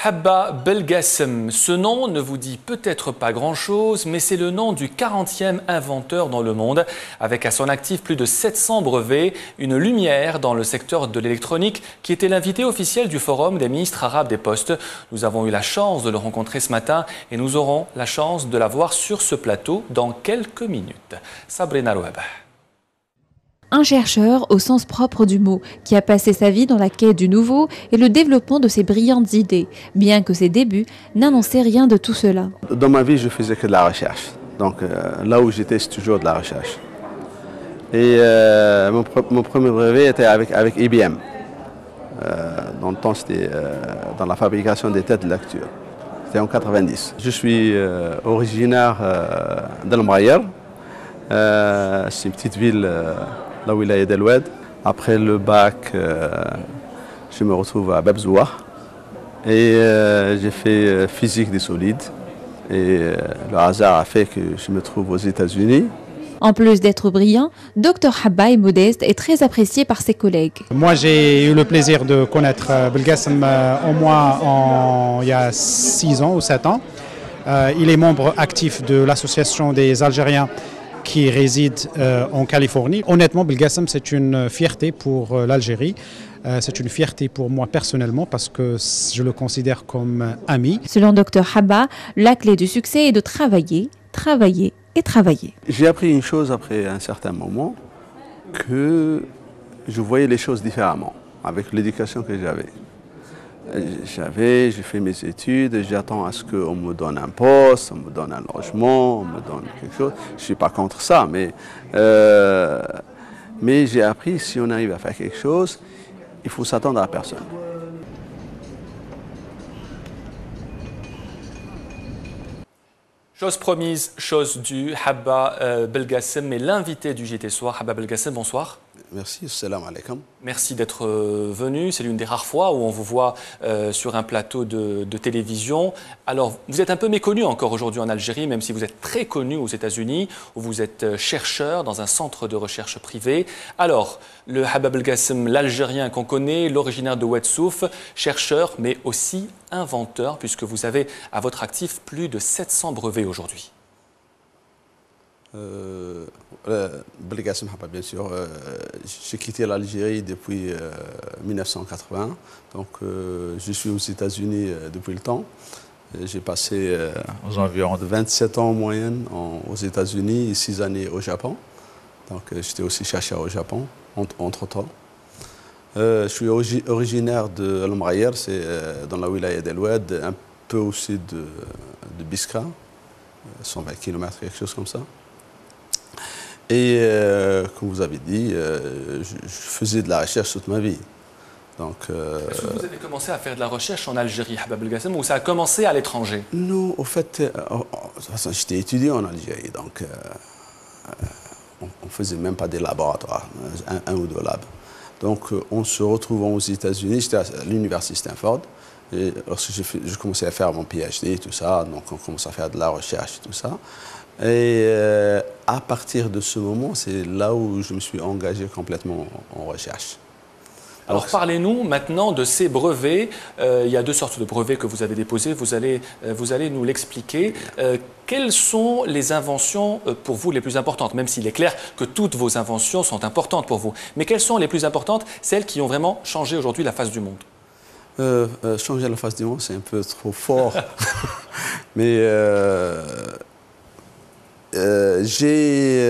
Habba Belgassem, ce nom ne vous dit peut-être pas grand-chose, mais c'est le nom du 40e inventeur dans le monde, avec à son actif plus de 700 brevets, une lumière dans le secteur de l'électronique, qui était l'invité officiel du Forum des ministres arabes des Postes. Nous avons eu la chance de le rencontrer ce matin et nous aurons la chance de la voir sur ce plateau dans quelques minutes. Sabrina Rouabah. Un chercheur au sens propre du mot, qui a passé sa vie dans la quête du nouveau et le développement de ses brillantes idées, bien que ses débuts n'annonçaient rien de tout cela. Dans ma vie, je faisais que de la recherche. Donc là où j'étais, c'est toujours de la recherche. Et mon premier brevet était avec IBM. Dans le temps, c'était dans la fabrication des têtes de lecture. C'était en 90. Je suis originaire d'El Mrayer. C'est une petite ville, la wilaya d'El Oued. Après le bac, je me retrouve à Bebzoua et j'ai fait physique des solides. Et le hasard a fait que je me trouve aux États-Unis. En plus d'être brillant, Dr Habba est modeste et très apprécié par ses collègues. Moi, j'ai eu le plaisir de connaître Belgassem au moins il y a 6 ans ou 7 ans. Il est membre actif de l'association des Algériens qui réside en Californie. Honnêtement, Belgassem, c'est une fierté pour l'Algérie. C'est une fierté pour moi personnellement parce que je le considère comme ami. Selon Dr Habba, la clé du succès est de travailler, travailler et travailler. J'ai appris une chose après un certain moment, que je voyais les choses différemment avec l'éducation que j'avais. J'ai fait mes études, j'attends à ce qu'on me donne un poste, on me donne un logement, on me donne quelque chose. Je ne suis pas contre ça, mais j'ai appris si on arrive à faire quelque chose, il faut s'attendre à personne. Chose promise, chose due, Habba Belgassem est l'invité du JT Soir. Habba Belgassem, bonsoir. Merci, salam alaikum. Merci d'être venu. C'est l'une des rares fois où on vous voit sur un plateau de télévision. Alors, vous êtes un peu méconnu encore aujourd'hui en Algérie, même si vous êtes très connu aux États-Unis, où vous êtes chercheur dans un centre de recherche privé. Alors, le Habba Belgassem, l'Algérien qu'on connaît, l'originaire de Oued Souf, chercheur, mais aussi inventeur, puisque vous avez à votre actif plus de 700 brevets aujourd'hui. Belgassem Habba, bien sûr. J'ai quitté l'Algérie depuis 1980, donc je suis aux États-Unis depuis le temps. J'ai passé aux environs de 27 ans en moyenne aux États-Unis et 6 années au Japon. Donc j'étais aussi chercheur au Japon, entre-temps. Je suis originaire de El Mrayer, c'est dans la wilaya d'El Oued, un peu au sud de Biskra, 120 km, quelque chose comme ça. Et comme vous avez dit, je faisais de la recherche toute ma vie. Est-ce que vous avez commencé à faire de la recherche en Algérie, Habba Belgassem, ou ça a commencé à l'étranger? Non, au fait, j'étais étudiant en Algérie, donc on ne faisait même pas des laboratoires, un ou deux labs. Donc on se retrouvant aux États-Unis, j'étais à l'université Stanford, et lorsque je commençais à faire mon PhD et tout ça, donc on commence à faire de la recherche et tout ça. Et à partir de ce moment, c'est là où je me suis engagé complètement en recherche. Alors parlez-nous maintenant de ces brevets. Il y a deux sortes de brevets que vous avez déposés. Vous allez nous l'expliquer. Quelles sont les inventions pour vous les plus importantes? Même s'il est clair que toutes vos inventions sont importantes pour vous. Mais quelles sont les plus importantes, celles qui ont vraiment changé aujourd'hui la face du monde? Changer la face du monde, c'est un peu trop fort. Mais j'ai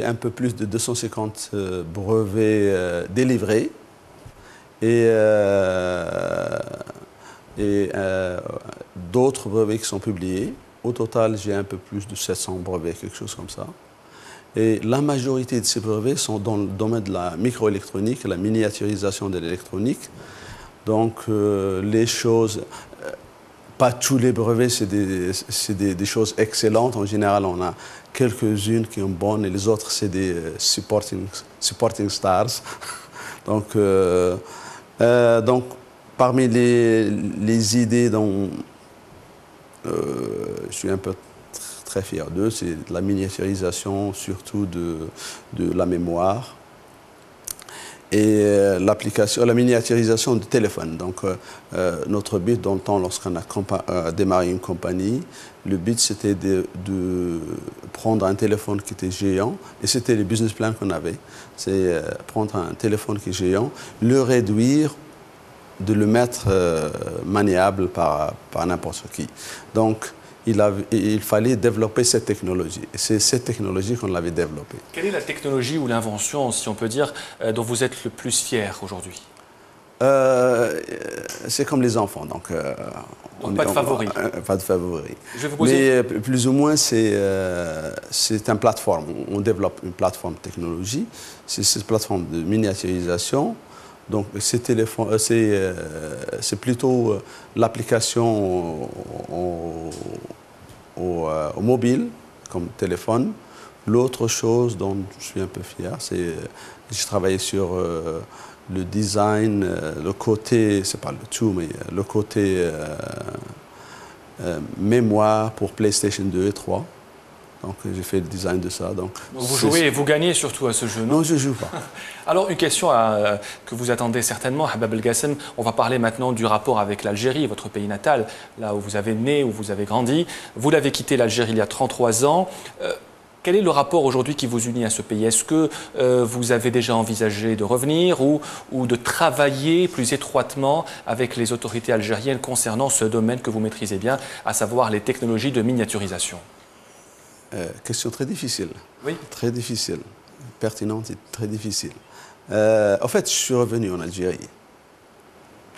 un peu plus de 250 brevets délivrés et d'autres brevets qui sont publiés. Au total, j'ai un peu plus de 700 brevets, quelque chose comme ça. Et la majorité de ces brevets sont dans le domaine de la microélectronique, la miniaturisation de l'électronique. Donc les choses... Pas tous les brevets, c'est des choses excellentes. En général, on a quelques-unes qui sont bonnes et les autres, c'est des supporting stars. Donc, parmi les idées dont je suis un peu très fier d'eux, c'est la miniaturisation, surtout de la mémoire. et l'application, la miniaturisation du téléphone. Donc, notre but dans le temps, lorsqu'on a démarré une compagnie, le but c'était de prendre un téléphone qui était géant, et c'était le business plan qu'on avait. C'est prendre un téléphone qui est géant, le réduire, de le mettre maniable par n'importe qui. Donc, il fallait développer cette technologie. Et c'est cette technologie qu'on l'avait développée. Quelle est la technologie ou l'invention, si on peut dire, dont vous êtes le plus fier aujourd'hui? C'est comme les enfants. Donc, pas de favori. Pas de favori. Je vais vous poser... Mais plus ou moins, c'est une plateforme. On développe une plateforme technologie. C'est cette plateforme de miniaturisation. Donc, c'est plutôt l'application au mobile, comme téléphone. L'autre chose dont je suis un peu fier, c'est j'ai travaillé sur le design, le côté, c'est pas le tout, mais le côté mémoire pour PlayStation 2 et 3. Donc j'ai fait le design de ça. Donc vous jouez et vous gagnez surtout à ce jeu, non? Non, je ne joue pas. Alors une question que vous attendez certainement, Habab Belgassem. On va parler maintenant du rapport avec l'Algérie, votre pays natal, là où vous avez né, où vous avez grandi. Vous l'avez quitté l'Algérie il y a 33 ans. Quel est le rapport aujourd'hui qui vous unit à ce pays? Est-ce que vous avez déjà envisagé de revenir ou de travailler plus étroitement avec les autorités algériennes concernant ce domaine que vous maîtrisez bien, à savoir les technologies de miniaturisation? Question très difficile. Oui. Très difficile. Pertinente et très difficile. En fait, je suis revenu en Algérie.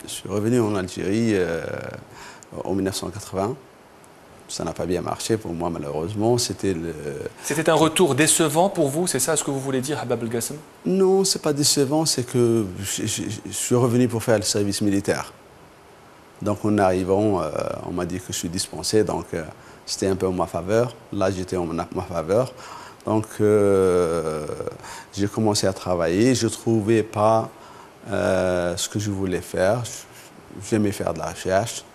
Je suis revenu en Algérie en 1980. Ça n'a pas bien marché pour moi, malheureusement. C'était un retour décevant pour vous, c'est ça ce que vous voulez dire, Habab Belgassem? Non, ce n'est pas décevant, c'est que je suis revenu pour faire le service militaire. Donc en arrivant, on m'a dit que je suis dispensé, donc c'était un peu en ma faveur. Là, j'étais en ma faveur. Donc j'ai commencé à travailler. Je ne trouvais pas ce que je voulais faire. J'aimais faire de la recherche.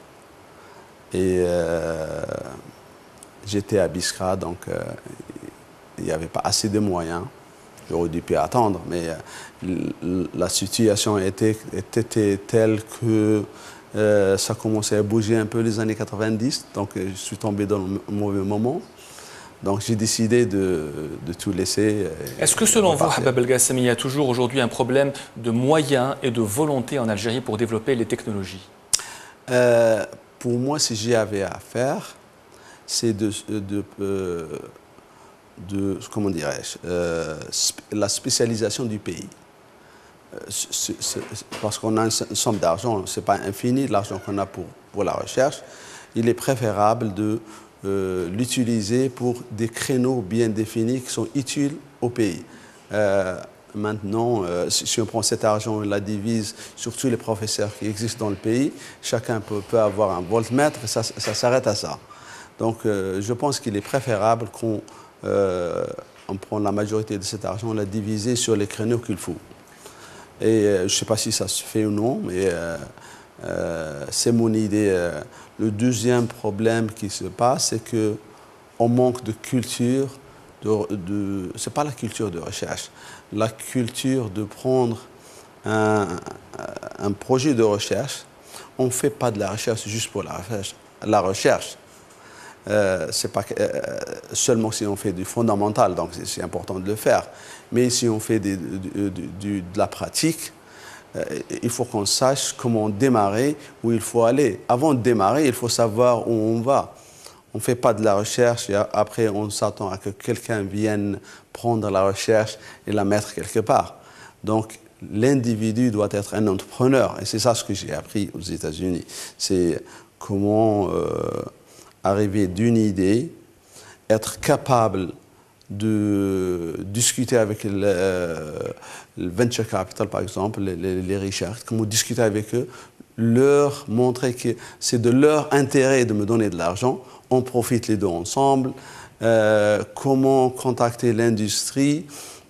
Et j'étais à Biskra, donc il n'y avait pas assez de moyens. J'aurais dû attendre, mais la situation était telle que ça commençait à bouger un peu les années 90, donc je suis tombé dans le mauvais moment. Donc j'ai décidé de tout laisser. Est-ce que selon vous, Habab Belgassem, il y a toujours aujourd'hui un problème de moyens et de volonté en Algérie pour développer les technologies? Pour moi, si j'y avais à faire, c'est comment dirais-je, la spécialisation du pays. Parce qu'on a une somme d'argent, ce n'est pas infini l'argent qu'on a pour la recherche. Il est préférable de l'utiliser pour des créneaux bien définis qui sont utiles au pays. Maintenant, si on prend cet argent et la divise sur tous les professeurs qui existent dans le pays, chacun peut avoir un voltmètre et ça s'arrête à ça. Donc, je pense qu'il est préférable qu'on prenne la majorité de cet argent et la diviser sur les créneaux qu'il faut. Et je ne sais pas si ça se fait ou non, mais c'est mon idée. Le deuxième problème qui se passe, c'est qu'on manque de culture. Ce n'est pas la culture de recherche. La culture de prendre un projet de recherche, on ne fait pas de la recherche juste pour la recherche. La recherche, c'est pas seulement si on fait du fondamental, donc c'est important de le faire. Mais si on fait de la pratique, il faut qu'on sache comment démarrer, où il faut aller. Avant de démarrer, il faut savoir où on va. On ne fait pas de la recherche et après on s'attend à que quelqu'un vienne prendre la recherche et la mettre quelque part. Donc l'individu doit être un entrepreneur et c'est ça ce que j'ai appris aux États-Unis. C'est comment arriver d'une idée, être capable de discuter avec le venture capital par exemple, les Richards, comment discuter avec eux, leur montrer que c'est de leur intérêt de me donner de l'argent. On profite les deux ensemble, comment contacter l'industrie,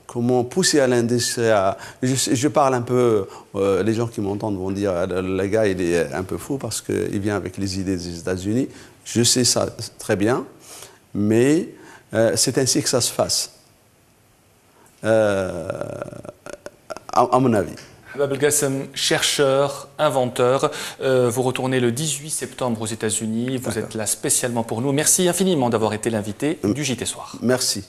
comment pousser à l'industrie à... Je parle un peu, les gens qui m'entendent vont dire, le gars il est un peu fou parce qu'il vient avec les idées des États-Unis. Je sais ça très bien, mais c'est ainsi que ça se fasse. à mon avis. Habab El-Gassem, chercheur, inventeur, vous retournez le 18 septembre aux États-Unis. Vous êtes là spécialement pour nous. Merci infiniment d'avoir été l'invité du JT Soir. Merci.